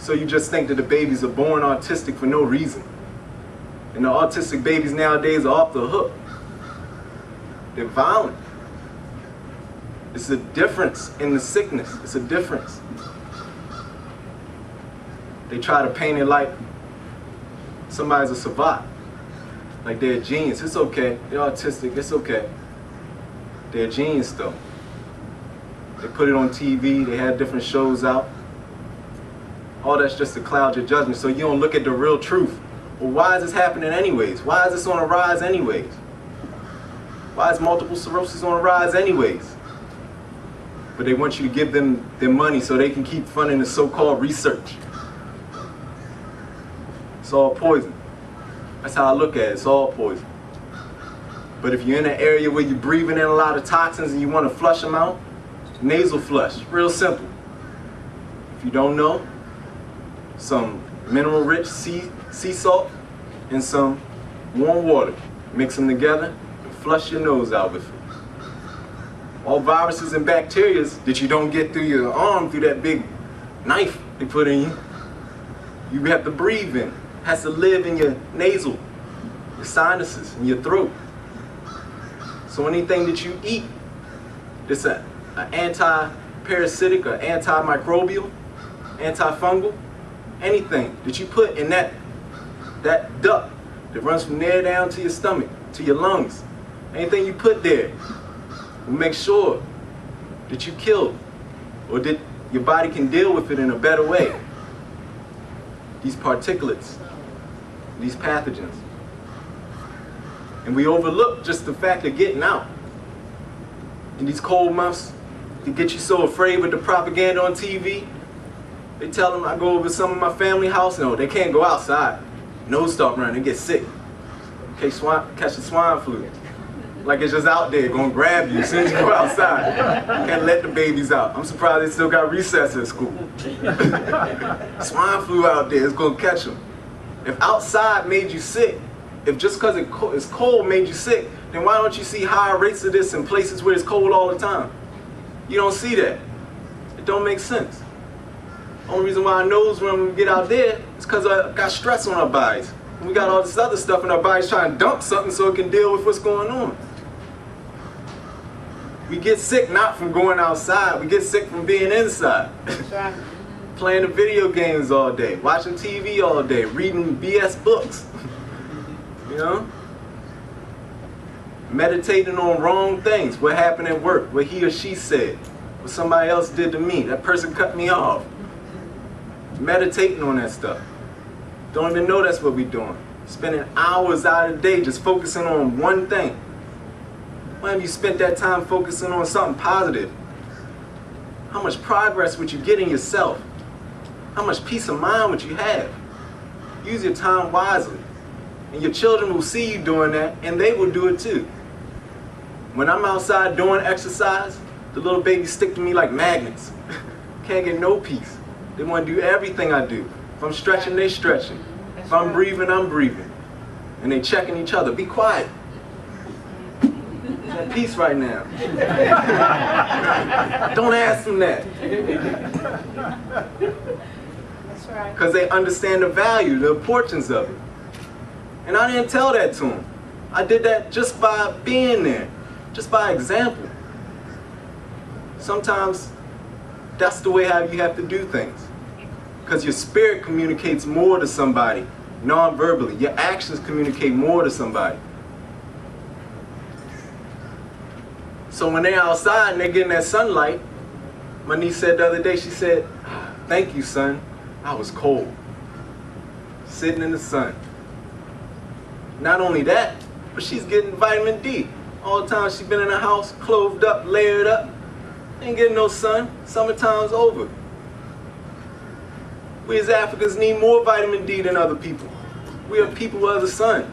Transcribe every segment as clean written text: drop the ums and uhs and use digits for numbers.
So you just think that the babies are born autistic for no reason. And the autistic babies nowadays are off the hook. They're violent. It's a difference in the sickness. It's a difference. They try to paint it like somebody's a savant, like they're a genius. It's okay. They're autistic. It's okay. They're a genius though. They put it on TV. They have different shows out. All that's just to cloud your judgment, so you don't look at the real truth. Well, why is this happening anyways? Why is this on a rise anyways? Why is multiple sclerosis on a rise anyways? But they want you to give them their money so they can keep funding the so-called research. It's all poison. That's how I look at it. It's all poison. But if you're in an area where you're breathing in a lot of toxins and you want to flush them out, nasal flush, real simple. If you don't know, some mineral-rich sea salt and some warm water. Mix them together and flush your nose out with it. All viruses and bacteria that you don't get through your arm, through that big knife they put in you, you have to breathe in. It has to live in your nasal, your sinuses, and your throat. So anything that you eat that's an anti-parasitic or antimicrobial, antifungal, anything that you put in that duct that runs from there down to your stomach, to your lungs, anything you put there will make sure that you kill it, or that your body can deal with it in a better way. These particulates, these pathogens. And we overlook just the fact of getting out. In these cold months, to get you so afraid with the propaganda on TV, they tell them I go over to some of my family house, no, they can't go outside. Nose start running, they get sick. Catch the swine flu. Like it's just out there, gonna grab you as soon as you go outside. Can't let the babies out. I'm surprised they still got recess at school. Swine flu out there, it's gonna catch them. If outside made you sick, if just because it's cold made you sick, then why don't you see higher rates of this in places where it's cold all the time? You don't see that. It don't make sense. Only reason why our nose when we get out there is because I got stress on our bodies. And we got all this other stuff in our bodies trying to dump something so it can deal with what's going on. We get sick not from going outside, we get sick from being inside. Right. Playing the video games all day, watching TV all day, reading BS books. You know? Meditating on wrong things, what happened at work, what he or she said, what somebody else did to me, that person cut me off. Meditating on that stuff. Don't even know that's what we're doing. Spending hours out of the day just focusing on one thing. Why have you spent that time focusing on something positive? How much progress would you get in yourself? How much peace of mind would you have? Use your time wisely. And your children will see you doing that, and they will do it too. When I'm outside doing exercise, the little babies stick to me like magnets. Can't get no peace. They want to do everything I do. If I'm stretching, they stretching. If I'm breathing, I'm breathing. And they checking each other. Be quiet. At peace right now. Don't ask them that. That's right. Because they understand the value, the importance of it. And I didn't tell that to them. I did that just by being there, just by example. Sometimes that's the way how you have to do things. Because your spirit communicates more to somebody, non-verbally. Your actions communicate more to somebody. So when they're outside and they're getting that sunlight, my niece said the other day, she said, "Thank you, son. I was cold. Sitting in the sun." Not only that, but she's getting vitamin D. All the time she's been in the house, clothed up, layered up. Ain't getting no sun. Summertime's over. We as Africans need more vitamin D than other people. We are people of the sun.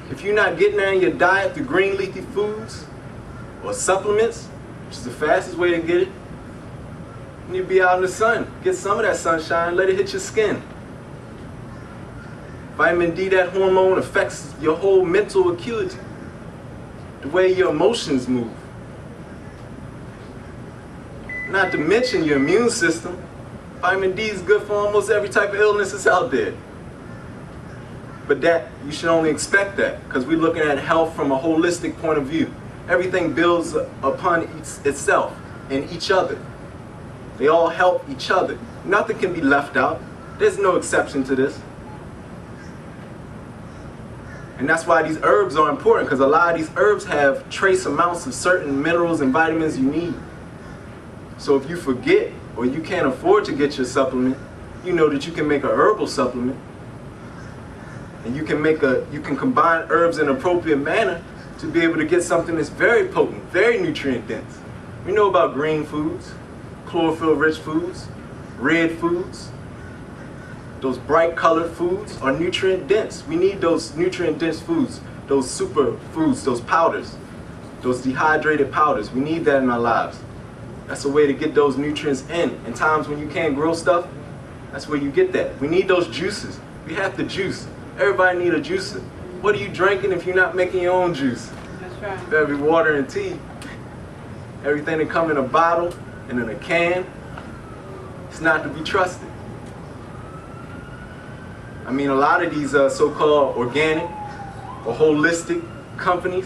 If you're not getting that in your diet through green leafy foods or supplements, which is the fastest way to get it, you need to be out in the sun. Get some of that sunshine, let it hit your skin. Vitamin D, that hormone, affects your whole mental acuity, the way your emotions move. Not to mention your immune system. Vitamin D is good for almost every type of illness that's out there. But that, you should only expect that, because we're looking at health from a holistic point of view. Everything builds upon itself and each other. They all help each other. Nothing can be left out. There's no exception to this. And that's why these herbs are important, because a lot of these herbs have trace amounts of certain minerals and vitamins you need. So if you forget or you can't afford to get your supplement, you know that you can make a herbal supplement. And you can combine herbs in an appropriate manner to be able to get something that's very potent, very nutrient dense. We know about green foods, chlorophyll rich foods, red foods. Those bright colored foods are nutrient dense. We need those nutrient dense foods, those super foods, those powders, those dehydrated powders. We need that in our lives. That's a way to get those nutrients in times when you can't grow stuff. That's where you get that. We need those juices. We have to juice. Everybody need a juicer. What are you drinking if you're not making your own juice? That's right. Every water and tea, everything that come in a bottle and in a can, it's not to be trusted. I mean, a lot of these so-called organic or holistic companies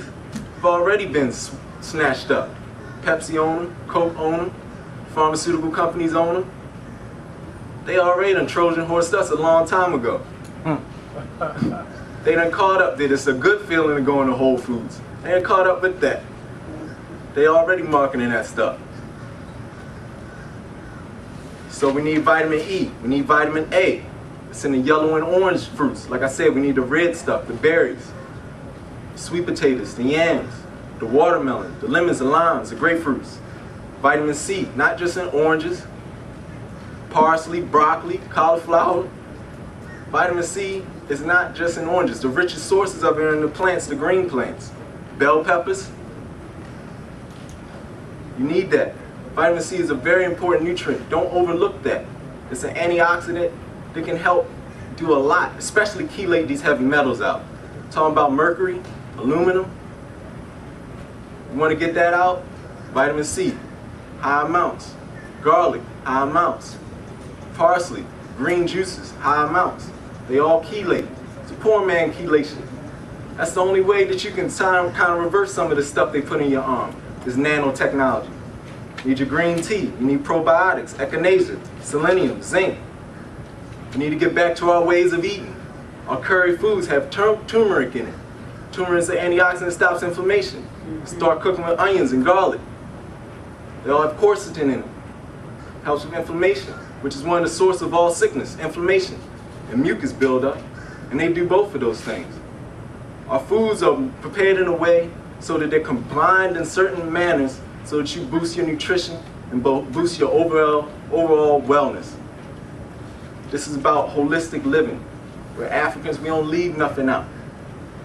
have already been snatched up. Pepsi own them, Coke own them, pharmaceutical companies own them. They already done Trojan horsed us a long time ago. They done caught up that it's a good feeling to go into Whole Foods. They done caught up with that. They already marketing that stuff. So we need vitamin E, we need vitamin A. It's in the yellow and orange fruits. Like I said, we need the red stuff, the berries, sweet potatoes, the yams, the watermelon, the lemons, the limes, the grapefruits. Vitamin C, not just in oranges, parsley, broccoli, cauliflower. Vitamin C is not just in oranges. The richest sources of it are in the plants, the green plants. Bell peppers. You need that. Vitamin C is a very important nutrient. Don't overlook that. It's an antioxidant that can help do a lot, especially chelate these heavy metals out. Talking about mercury, aluminum. You want to get that out? Vitamin C, high amounts. Garlic, high amounts. Parsley, green juices, high amounts. They all chelate. It's a poor man chelation. That's the only way that you can kind of reverse some of the stuff they put in your arm, is nanotechnology. You need your green tea, you need probiotics, echinacea, selenium, zinc. We need to get back to our ways of eating. Our curry foods have turmeric in it. Turmeric is an antioxidant that stops inflammation. Start cooking with onions and garlic. They all have quercetin in them. Helps with inflammation, which is one of the sources of all sickness, inflammation and mucus buildup. And they do both of those things. Our foods are prepared in a way so that they're combined in certain manners so that you boost your nutrition and boost your overall wellness. This is about holistic living. We're Africans, we don't leave nothing out.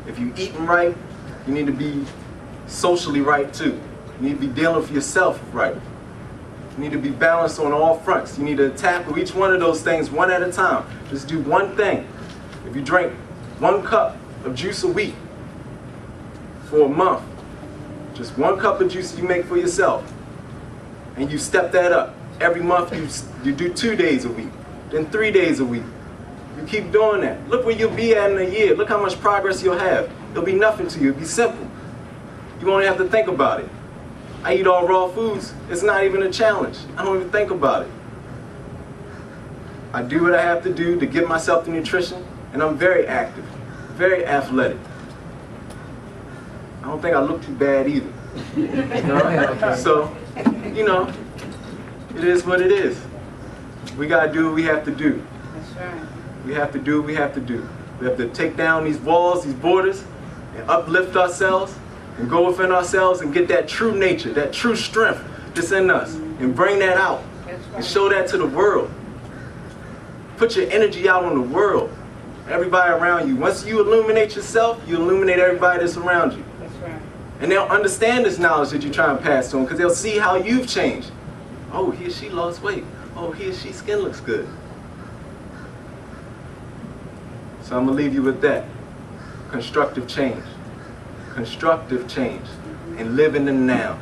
If you're eating right, you need to be socially right too. You need to be dealing with yourself right. You need to be balanced on all fronts. You need to tackle each one of those things one at a time. Just do one thing. If you drink 1 cup of juice a week for a month, just 1 cup of juice you make for yourself, and you step that up. Every month you do 2 days a week, then 3 days a week. You keep doing that. Look where you'll be at in a year. Look how much progress you'll have. It'll be nothing to you. It'll be simple. You won't have to think about it. I eat all raw foods. It's not even a challenge. I don't even think about it. I do what I have to do to give myself the nutrition, and I'm very active, very athletic. I don't think I look too bad either. You know? So, you know, it is what it is. We gotta do what we have to do. That's right. We have to do what we have to do. We have to take down these walls, these borders, and uplift ourselves, and go within ourselves and get that true nature, that true strength that's in us, and bring that out, and show that to the world. Put your energy out on the world, everybody around you. Once you illuminate yourself, you illuminate everybody that's around you. That's right. And they'll understand this knowledge that you're trying to pass to them, because they'll see how you've changed. Oh, he or she lost weight. Oh, he or she's skin looks good. So I'm going to leave you with that. Constructive change. Constructive change. And live in the now.